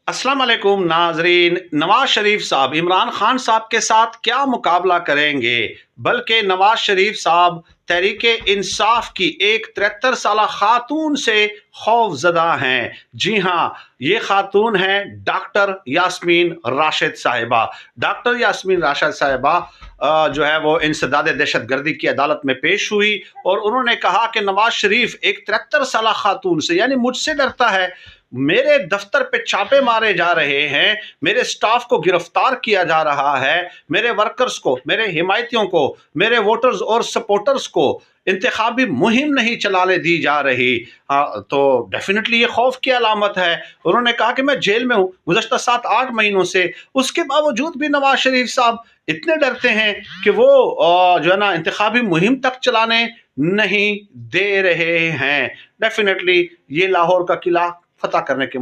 अस्सलाम वालेकुम नाजरीन। नवाज शरीफ साहब इमरान खान साहब के साथ क्या मुकाबला करेंगे, बल्कि नवाज शरीफ साहब तहरीक इंसाफ की एक 73 साल खातून से खौफजदा हैं। जी हाँ, ये खातून हैं डॉक्टर यास्मीन राशिद साहिबा। डॉक्टर यास्मीन राशिद साहिबा जो है वो इंसदाद दहशत गर्दी की अदालत में पेश हुई और उन्होंने कहा कि नवाज शरीफ एक 73 साल खातून से यानी मुझसे डरता है। मेरे दफ्तर पे छापे मारे जा रहे हैं, मेरे स्टाफ को गिरफ्तार किया जा रहा है, मेरे वर्कर्स को, मेरे हिमायतियों को, मेरे वोटर्स और सपोर्टर्स को इंतखाबी मुहिम नहीं चलाने दी जा रही। तो डेफिनेटली ये खौफ की अलामत है। उन्होंने कहा कि मैं जेल में हूँ गुज़श्ता 7-8 महीनों से, उसके बावजूद भी नवाज शरीफ साहब इतने डरते हैं कि वो जो है ना इंतखाबी मुहिम तक चलाने नहीं दे रहे हैं। डेफिनेटली ये लाहौर का किला फतह करने के